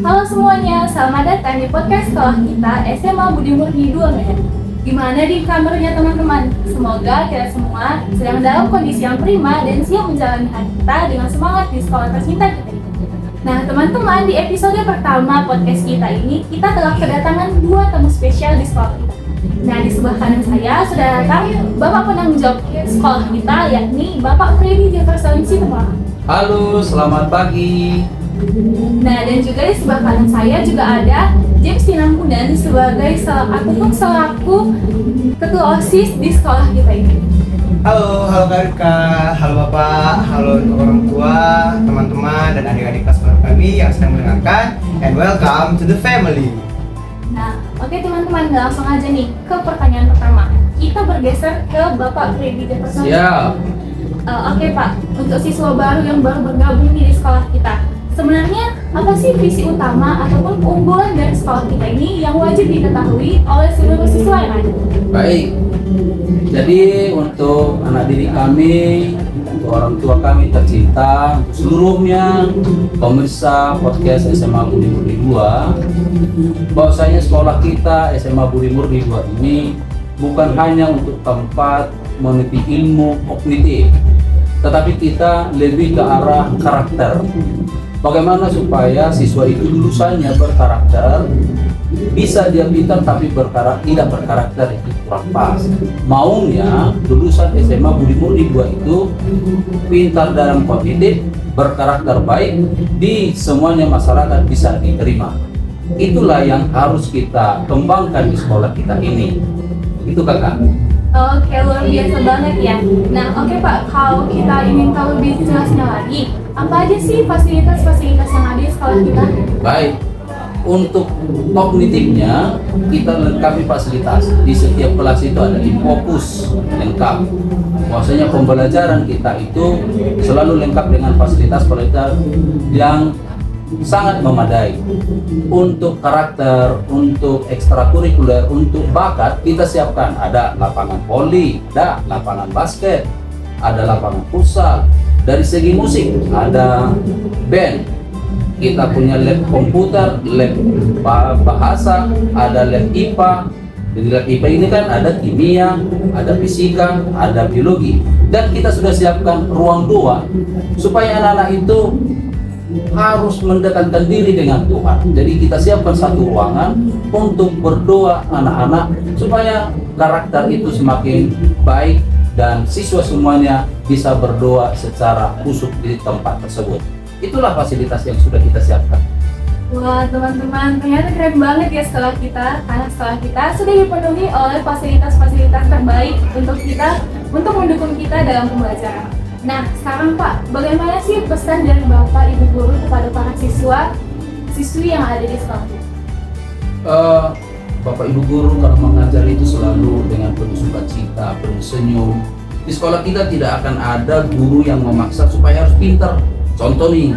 Halo semuanya, selamat datang di podcast sekolah kita SMA Budi Murni 2 Medan. Gimana di kamarnya teman-teman? Semoga kita semua sedang dalam kondisi yang prima dan siap menjalani hari kita dengan semangat di sekolah tercinta kita ini. Nah teman-teman, di episode pertama podcast kita ini, kita telah kedatangan 2 tamu spesial di sekolah kita. Nah di sebelah kanan saya sudah datang Bapak penanggung jawab sekolah kita, yakni Bapak Freddy Jefferson Situmorang. Halo, selamat pagi. Nah dan juga di sebelah kanan saya juga ada James Tinampunan sebagai selaku ketua OSIS di sekolah kita ini. Halo Kak Rifka, halo Bapak, halo orang tua, teman-teman, dan adik-adik kelas kami yang sedang mendengarkan. And welcome to the family. Nah, oke teman-teman, langsung aja nih ke pertanyaan pertama. Kita bergeser ke Bapak Freddy Jefferson. Siap. Oke Pak, untuk siswa baru yang baru bergabung di sekolah kita, sebenarnya apa sih visi utama ataupun keunggulan dari sekolah kita ini yang wajib diketahui oleh seluruh siswa yang ada? Baik. Jadi untuk anak didik kami, untuk orang tua kami tercinta, untuk seluruhnya pemirsa podcast SMA Budi Murni 2, bahwasanya sekolah kita SMA Budi Murni 2 ini bukan hanya untuk tempat meniti ilmu kognitif, tetapi kita lebih ke arah karakter. Bagaimana supaya siswa itu lulusannya berkarakter, bisa dia pintar tapi tidak berkarakter, itu kurang pas. Maunya lulusan SMA Budi Murni 2 itu pintar dalam kognitif, berkarakter baik, di semuanya masyarakat bisa diterima. Itulah yang harus kita kembangkan di sekolah kita ini. Itu kakak. Oke, luar biasa banget ya. Nah, oke Pak, kalau kita ingin tahu lebih jelasnya lagi, apa aja sih fasilitas-fasilitas yang ada di sekolah kita? Baik, untuk kognitifnya kita lengkapi fasilitas. Di setiap kelas itu ada infocus lengkap. Maksudnya pembelajaran kita itu selalu lengkap dengan fasilitas yang sangat memadai. Untuk karakter, untuk ekstrakurikuler, untuk bakat kita siapkan. Ada lapangan voli, ada lapangan basket, ada lapangan futsal. Dari segi musik ada band, kita punya lab komputer, lab bahasa, ada lab IPA. Di lab IPA ini kan ada kimia, ada fisika, ada biologi, dan kita sudah siapkan ruang doa supaya anak-anak itu harus mendekatkan diri dengan Tuhan. Jadi kita siapkan satu ruangan untuk berdoa anak-anak supaya karakter itu semakin baik dan siswa semuanya bisa berdoa secara khusyuk di tempat tersebut. Itulah fasilitas yang sudah kita siapkan. Wah teman-teman, ternyata keren banget ya sekolah kita, karena sekolah kita sudah dipenuhi oleh fasilitas-fasilitas terbaik untuk mendukung kita dalam pembelajaran. Nah sekarang Pak, bagaimana sih pesan dari Bapak Ibu Guru kepada para siswi yang ada di sekolah kita? Bapak Ibu Guru kalau mengajar itu selalu dengan penuh sukacita, penuh senyum. Di sekolah kita tidak akan ada guru yang memaksa supaya harus pintar. Contoh nih,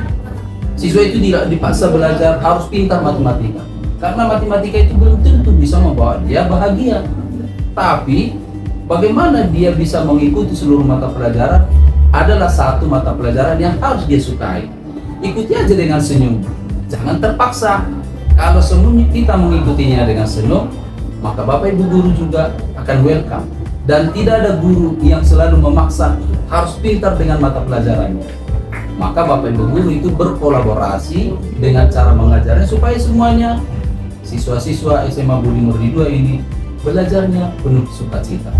siswa itu tidak dipaksa belajar harus pintar matematika, karena matematika itu belum tentu bisa membawa dia bahagia. Tapi bagaimana dia bisa mengikuti seluruh mata pelajaran adalah satu mata pelajaran yang harus dia sukai. Ikuti aja dengan senyum, jangan terpaksa. Kalau semuanya kita mengikutinya dengan senyum, maka Bapak Ibu Guru juga akan welcome. Dan tidak ada guru yang selalu memaksa harus pintar dengan mata pelajarannya. Maka Bapak Ibu Guru itu berkolaborasi dengan cara mengajarnya supaya semuanya siswa-siswa SMA Budi Murni 2 ini belajarnya penuh sukacita.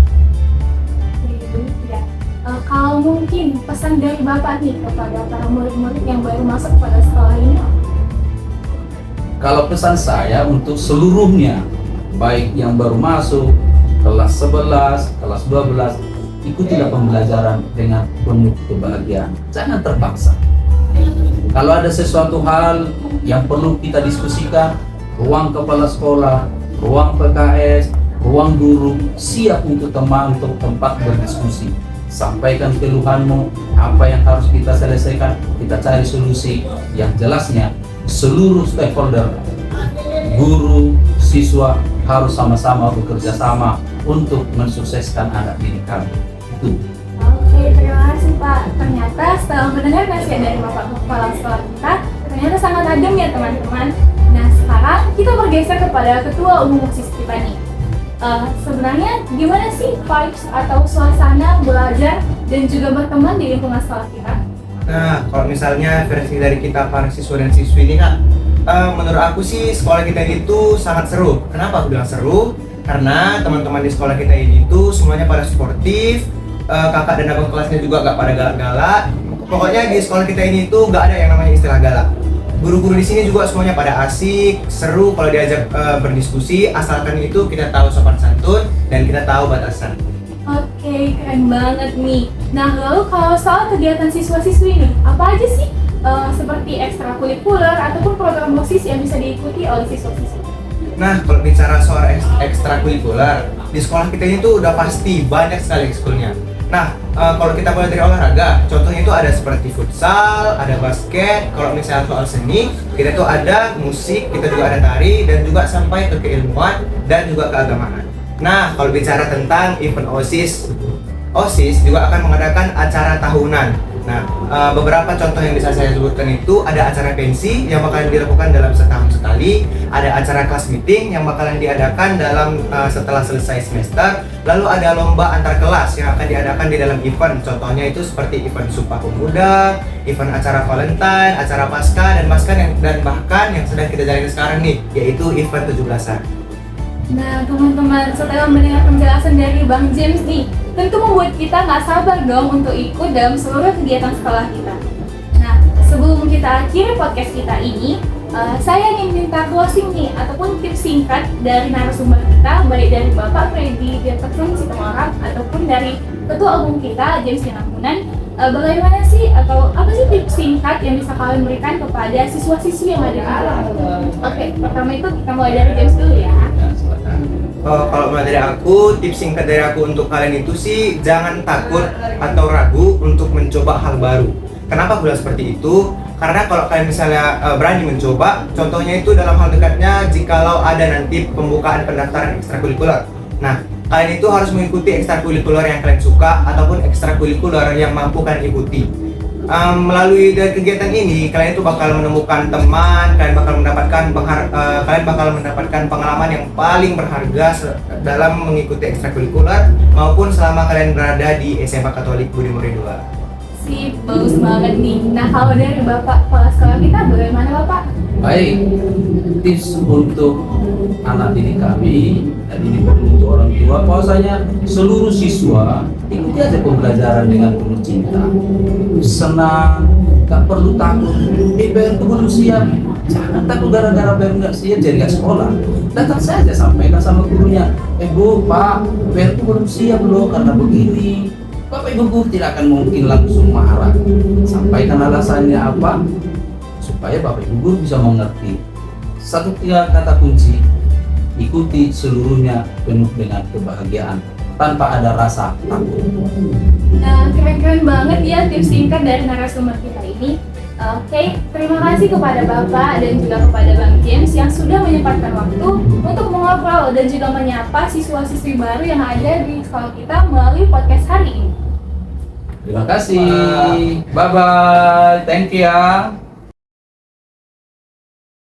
Kalau mungkin pesan dari Bapak nih kepada para murid-murid yang baru masuk pada sekolah ini? Kalau pesan saya untuk seluruhnya, baik yang baru masuk, kelas 11, kelas 12, ikutilah pembelajaran dengan penuh kebahagiaan. Jangan terpaksa. Kalau ada sesuatu hal yang perlu kita diskusikan, ruang kepala sekolah, ruang PKS, ruang guru, siap untuk tempat berdiskusi. Sampaikan keluhanmu, apa yang harus kita selesaikan, kita cari solusi yang jelasnya. Seluruh stakeholder, guru, siswa harus sama-sama bekerja sama untuk mensukseskan anak didik kami. Itu. Oke, terima kasih Pak. Ternyata setelah mendengar nasihat dari Bapak Kepala Sekolah kita, ternyata sangat adem ya teman-teman. Nah sekarang kita bergeser kepada ketua umum OSIS kita nih. Sebenarnya gimana sih vibes atau suasana belajar dan juga berteman di lingkungan sekolah kita? Nah, kalau misalnya versi dari kita para siswa dan siswi ini Kak, menurut aku sih sekolah kita ini tuh sangat seru. Kenapa aku bilang seru? Karena teman-teman di sekolah kita ini tuh semuanya pada sportif, kakak dan abang kelasnya juga gak pada galak-galak. Pokoknya di sekolah kita ini tuh gak ada yang namanya istilah galak. Guru-guru di sini juga semuanya pada asik, seru kalau diajak berdiskusi, asalkan itu kita tahu sopan santun dan kita tahu batasan. Oke, keren banget nih. Nah, lalu kalau soal kegiatan siswa-siswi nih, apa aja sih seperti ekstrakurikuler ataupun program OSIS yang bisa diikuti oleh siswa-siswi? Nah, kalau bicara soal ekstrakurikuler, di sekolah kita ini tuh udah pasti banyak sekali ekskulnya. Nah, kalau kita mulai dari olahraga, contohnya itu ada seperti futsal, ada basket. Kalau misalnya soal seni, kita tuh ada musik, kita juga ada tari, dan juga sampai ke keilmuan dan juga keagamaan. Nah, kalau bicara tentang event OSIS, OSIS juga akan mengadakan acara tahunan. Nah, beberapa contoh yang bisa saya sebutkan itu ada acara pensi yang bakalan dilakukan dalam setahun sekali, ada acara kelas meeting yang bakalan diadakan dalam setelah selesai semester, lalu ada lomba antar kelas yang akan diadakan di dalam event. Contohnya itu seperti event Sumpah Pemuda, event acara Valentine, acara Pasca dan bahkan yang sedang kita jalani sekarang nih, yaitu event 17-an. Nah teman-teman, setelah mendengar penjelasan dari Bang James nih, tentu membuat kita nggak sabar dong untuk ikut dalam seluruh kegiatan sekolah kita. Nah, sebelum kita akhiri podcast kita ini, saya ingin minta closing nih, ataupun tips singkat dari narasumber kita, baik dari Bapak Freddy Jefferson Situmorang ataupun dari Ketua Umum kita, James Yanampunan. Bagaimana sih, atau apa sih tips singkat yang bisa kalian berikan kepada siswa-siswi yang ada di kelas? Oke, pertama itu kita mulai dari James dulu ya. Kalau dari aku, tips singkat dari aku untuk kalian itu sih jangan takut atau ragu untuk mencoba hal baru. Kenapa aku bilang seperti itu? Karena kalau kalian misalnya berani mencoba, contohnya itu dalam hal dekatnya jikalau ada nanti pembukaan pendaftaran ekstrakurikuler. Nah, kalian itu harus mengikuti ekstrakurikuler yang kalian suka ataupun ekstrakurikuler yang mampu kalian ikuti. Melalui dari kegiatan ini, kalian itu bakal menemukan teman, kalian bakal mendapatkan pengalaman yang paling berharga dalam mengikuti ekstrakurikuler maupun selama kalian berada di SMA Katolik Budi Muri II. Sip, bagus banget nih. Nah, kalau dari Bapak kepala sekolah kita, bagaimana Bapak? Baik, tips untuk anak didik kami dan ini perlu untuk orang tua, bahwasanya seluruh siswa ikuti aja pembelajaran dengan penuh cinta, senang, tak perlu takut. PR itu belum siap, jangan takut gara-gara PR nggak siap jadi nggak sekolah. Datang saja sampaikan sama gurunya, Bu, Pak, PR itu belum siap loh karena begini. Bapak Ibu guru tidak akan mungkin langsung marah. Sampaikan alasannya apa supaya Bapak Ibu guru bisa mengerti. Satu kata kunci, ikuti seluruhnya penuh dengan kebahagiaan tanpa ada rasa takut. Nah, keren-keren banget ya tips singkat dari narasumber kita ini. Oke, terima kasih kepada Bapak dan juga kepada Bang James yang sudah menyempatkan waktu untuk mengobrol dan juga menyapa siswa-siswi baru yang ada di sekolah kita melalui podcast hari ini. Terima kasih. Bye-bye. Thank you ya.